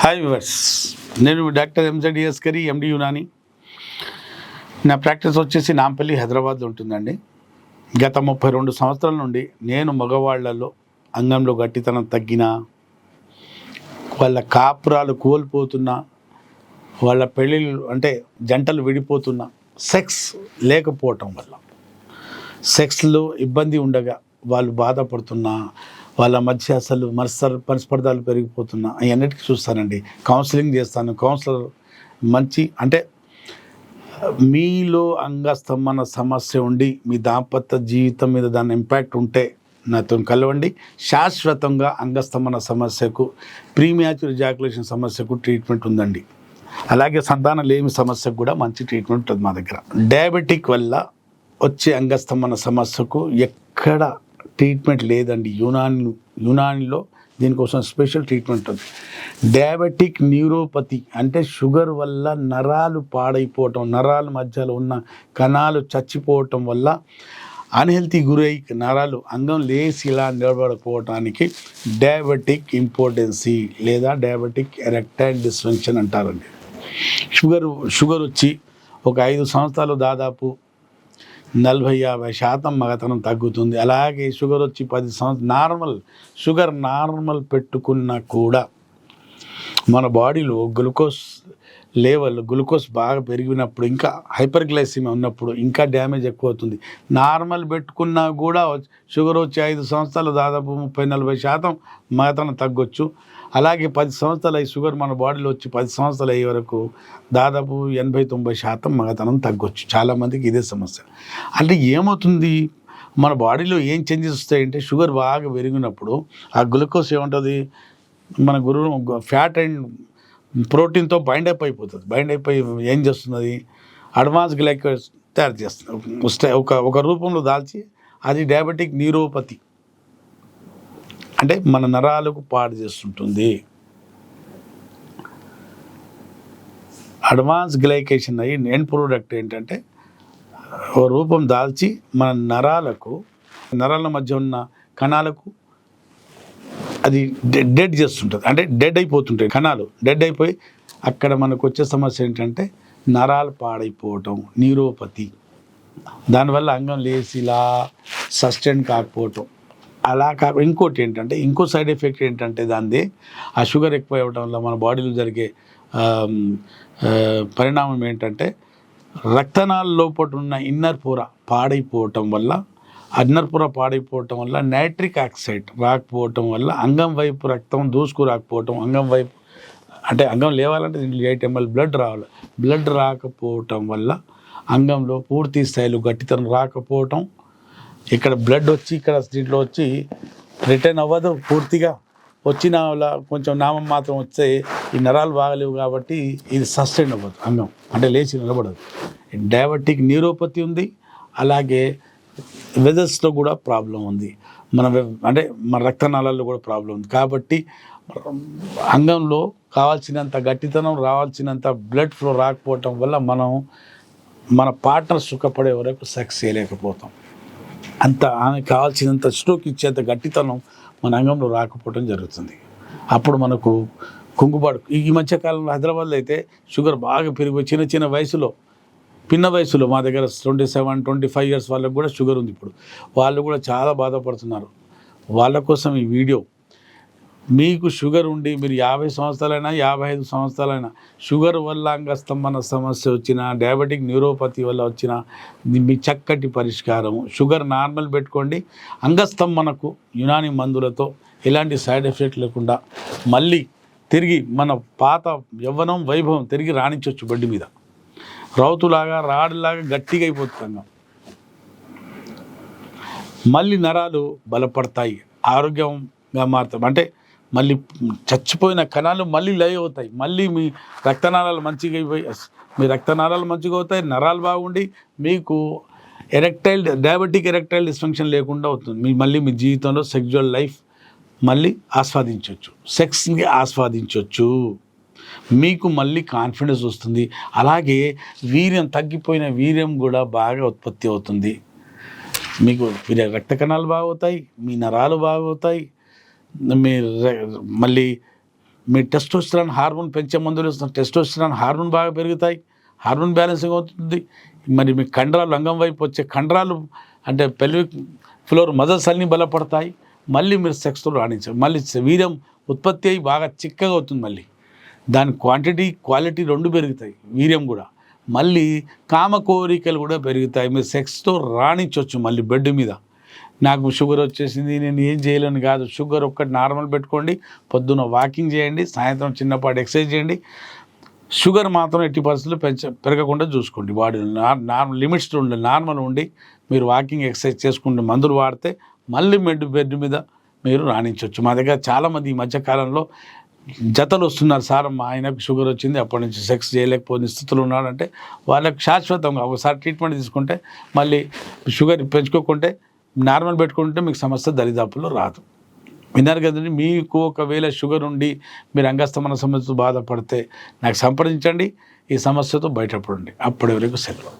Hi viewers, నేను doctor ఎంజెడిఎస్కరి ఎండి యునాని. నా practice వచ్చేసి నాంపల్లి హైదరాబాద్లో ఉంటుందండి. గత 32 సంవత్సరాల నుండి నేను మగవాళ్లలో అంగంలో గట్టితనం తగ్గిన, వాళ్ళ కాపురాలు కోల్పోతున్న, వాళ్ళ పెళ్ళిళ్ళు అంటే జంటలు విడిపోతున్న, సెక్స్ లేకపోవటం వల్ల, సెక్స్లో ఇబ్బంది ఉండగా వాళ్ళు బాధపడుతున్నా, వాళ్ళ మధ్య అసలు మనస్పర్ధాలు పెరిగిపోతున్నా అవన్నిటికీ చూస్తానండి. కౌన్సిలింగ్ చేస్తాను. కౌన్సిలర్ మంచి అంటే మీలో అంగస్తంభన సమస్య ఉండి మీ దాంపత్య జీవితం మీద దాని ఇంపాక్ట్ ఉంటే నాతో కలవండి. శాశ్వతంగా అంగస్తంభన సమస్యకు, ప్రీమ్యాచ్యూర్ ఎజాకులేషన్ సమస్యకు ట్రీట్మెంట్ ఉందండి. అలాగే సంతానం లేమి సమస్యకు కూడా మంచి ట్రీట్మెంట్ ఉంటుంది మా దగ్గర. డయాబెటిక్ వల్ల వచ్చే అంగస్తంభన సమస్యకు ఎక్కడ ట్రీట్మెంట్ లేదండి. యునానిలో దీనికోసం స్పెషల్ ట్రీట్మెంట్ ఉంది. డయాబెటిక్ న్యూరోపతి అంటే షుగర్ వల్ల నరాలు పాడైపోవటం, నరాల మధ్యలో ఉన్న కణాలు చచ్చిపోవటం వల్ల అన్హెల్తీ గురై నరాలు అంగం లేసి ఇలా నిలబడిపోవటానికి డయాబెటిక్ ఇంపార్టెన్సీ లేదా డయాబెటిక్ ఎరెక్టైల్ డిస్ఫంక్షన్ అంటారండి. షుగర్ వచ్చి ఒక 5 సంవత్సరాలు దాదాపు 40-50% మగతనం తగ్గుతుంది. అలాగే షుగర్ వచ్చి 10 సంవత్సరాలు నార్మల్ పెట్టుకున్నా కూడా మన బాడీలో గ్లూకోజ్ బాగా పెరిగినప్పుడు, ఇంకా హైపర్గ్లైసిమియా ఉన్నప్పుడు ఇంకా డ్యామేజ్ ఎక్కువ అవుతుంది. నార్మల్ పెట్టుకున్నా కూడా షుగర్ వచ్చి 5 సంవత్సరాలు దాదాపు 30-40% మగతనం తగ్గొచ్చు. అలాగే 10 సంవత్సరాలు అయ్యి షుగర్ మన బాడీలో వచ్చి 10 సంవత్సరాలు అయ్యే వరకు దాదాపు 80-90% మగతనం తగ్గొచ్చు. చాలామందికి ఇదే సమస్య. అంటే ఏమవుతుంది, మన బాడీలో ఏం చేంజెస్ వస్తాయంటే షుగర్ బాగా పెరిగినప్పుడు ఆ గ్లూకోజ్ ఏముంటుంది, మన ఫ్యాట్ అండ్ ప్రోటీన్తో బైండ్ అయిపోతుంది. బైండ్ అయిపోయి ఏం చేస్తున్నది, అడ్వాన్స్ గ్లైకోజ్ తయారు చేస్తుంది. ఒక రూపంలో దాల్చి అది డయాబెటిక్ న్యూరోపతి అంటే మన నరాలకు పాడు చేస్తుంటుంది. అడ్వాన్స్ గ్లైకేషన్ అయ్యి ఎండ్ ప్రోడక్ట్ ఏంటంటే ఓ రూపం దాల్చి మన నరాల మధ్య ఉన్న కణాలకు అది డెడ్ చేస్తుంటుంది. అంటే డెడ్ అయిపోతుంటాయి కణాలు. డెడ్ అయిపోయి అక్కడ మనకు వచ్చే సమస్య ఏంటంటే నరాలు పాడైపోవటం, న్యూరోపతి. దానివల్ల అంగం లేసి ఇలా సస్టైన్ కాకపోవటం. అలా ఇంకోటి ఏంటంటే, ఇంకో సైడ్ ఎఫెక్ట్ ఏంటంటే దానిది ఆ షుగర్ ఎక్కువ అవ్వటం వల్ల మన బాడీలో జరిగే పరిణామం ఏంటంటే రక్తనాళ లోపల ఉన్న ఇన్నర్ పొర పాడైపోవటం వల్ల నైట్రిక్ ఆక్సైడ్ రాకపోవటం వల్ల అంగం వైపు రక్తం దూసుకు రాకపోవటం, అంగం వైపు అంటే అంగం లేవాలంటే దీంట్లో 8 ml బ్లడ్ రావాలి. బ్లడ్ రాకపోవటం వల్ల అంగంలో పూర్తి స్థాయిలో గట్టితనం రాకపోవటం, ఇక్కడ బ్లడ్ వచ్చి ఇక్కడ దీంట్లో వచ్చి రిటర్న్ అవ్వదు. పూర్తిగా వచ్చిన కొంచెం నామం మాత్రం వస్తే ఈ నరాలు బాగలేవు కాబట్టి ఇది సస్టైన్ అవ్వదు, అంగం అంటే లేచి నిలబడదు. డయాబెటిక్ న్యూరోపతి ఉంది. అలాగే వెజల్స్లో కూడా ప్రాబ్లం ఉంది. మన రక్తనాళాల్లో కూడా ప్రాబ్లం ఉంది. కాబట్టి అంగంలో కావాల్సినంత గట్టితనం, రావాల్సినంత బ్లడ్ ఫ్లో రాకపోవటం వల్ల మనం మన పార్ట్నర్ సుఖపడే వరకు సెక్స్ చేయలేకపోతాం. ఆమెకు కావాల్సినంత స్ట్రోక్ ఇచ్చేంత గట్టితనం మన అంగంలో రాకపోవడం జరుగుతుంది. అప్పుడు మనకు కుంగుబాటు. ఈ మధ్యకాలంలో హైదరాబాద్లో అయితే షుగర్ బాగా పెరిగిపోయి చిన్న పిన్న వయసులో మా దగ్గర 27-25 years వాళ్ళకు కూడా షుగర్ ఉంది. ఇప్పుడు వాళ్ళు కూడా చాలా బాధపడుతున్నారు. వాళ్ళ కోసం ఈ వీడియో. మీకు షుగర్ ఉండి మీరు 50 సంవత్సరాలైనా 55 సంవత్సరాలైనా షుగర్ వల్ల అంగస్తంభన సమస్య వచ్చిన, డయాబెటిక్ న్యూరోపతి వల్ల వచ్చిన మీ చక్కటి పరిష్కారం. షుగర్ నార్మల్ పెట్టుకోండి. అంగస్తంభనకు యునాని మందులతో ఎలాంటి సైడ్ ఎఫెక్ట్ లేకుండా మళ్ళీ తిరిగి మన పాత యవ్వనం వైభవం తిరిగి రాణించవచ్చు. బడ్డి మీద రౌతులాగా రాడులాగా గట్టిగా అయిపోతుంది. మళ్ళీ నరాలు బలపడతాయి, ఆరోగ్యంగా మారుతాయి. అంటే మళ్ళీ చచ్చిపోయిన కణాలు మళ్ళీ లయ అవుతాయి. మళ్ళీ మీ రక్తనాళాలు మంచిగా అవుతాయి. నరాలు బాగుండి మీకు డయాబెటిక్ ఎరెక్టైల్ డిస్ఫంక్షన్ లేకుండా అవుతుంది. మళ్ళీ మీ జీవితంలో సెక్జువల్ లైఫ్ మళ్ళీ ఆస్వాదించవచ్చు, సెక్స్ని ఆస్వాదించవచ్చు. మీకు మళ్ళీ కాన్ఫిడెన్స్ వస్తుంది. అలాగే తగ్గిపోయిన వీర్యం కూడా బాగా ఉత్పత్తి అవుతుంది. మీకు రక్త కణాలు బాగవుతాయి, మీ నరాలు బాగవుతాయి, మళ్ళీ మీ టెస్టోస్టెరాన్ హార్మోన్ పెంచే మందులు ఇస్తున్న టెస్టోస్టెరాన్ హార్మోన్ బాగా పెరుగుతాయి, హార్మోన్ బ్యాలెన్సింగ్ అవుతుంది. మరి మీ కండరాలు అంగం వైపు వచ్చే కండరాలు అంటే పెల్విక్ ఫ్లోర్ మజిల్స్ అన్నీ బలపడతాయి. మళ్ళీ మీరు సెక్స్తో రాణించారు, మళ్ళీ వీర్యం ఉత్పత్తి అయ్యి బాగా చిక్కగా అవుతుంది. మళ్ళీ దాని క్వాంటిటీ క్వాలిటీ రెండు పెరుగుతాయి, వీర్యం కూడా. మళ్ళీ కామ కోరికలు కూడా పెరుగుతాయి, మీరు సెక్స్తో రాణించవచ్చు. మళ్ళీ బెడ్ మీద నాకు షుగర్ వచ్చేసింది నేను ఏం చేయలేను కాదు, షుగర్ ఒక్కటి నార్మల్ పెట్టుకోండి, పొద్దున్న వాకింగ్ చేయండి, సాయంత్రం చిన్నపాటి ఎక్సర్సైజ్ చేయండి. షుగర్ మాత్రం ఎట్టి పరిస్థితుల్లో పెరగకుండా చూసుకోండి. బాడీ నార్మల్ లిమిట్స్ ఉండి నార్మల్ ఉండి మీరు వాకింగ్ ఎక్సర్సైజ్ చేసుకుంటే మందులు వాడితే మళ్ళీ బెడ్ మీద మీరు రాణించవచ్చు. మా దగ్గర చాలామంది ఈ మధ్యకాలంలో జతలు వస్తున్నారు, సార్ మా ఆయనకు షుగర్ వచ్చింది అప్పటి నుంచి సెక్స్ చేయలేకపోయిన స్థితిలో ఉన్నాడంటే వాళ్ళకి శాశ్వతంగా ఒకసారి ట్రీట్మెంట్ తీసుకుంటే మళ్ళీ షుగర్ పెంచుకోకుంటే నార్మల్ పెట్టుకుంటే మీకు సమస్య దరిదాపుల్లో రాదు. విన్నారు కదండి. మీకు ఒకవేళ షుగర్ ఉండి మీరు అంగస్తమన సమస్యతో బాధపడితే నాకు సంప్రదించండి, ఈ సమస్యతో బయటపడండి. అప్పటి వరకు సెలవు.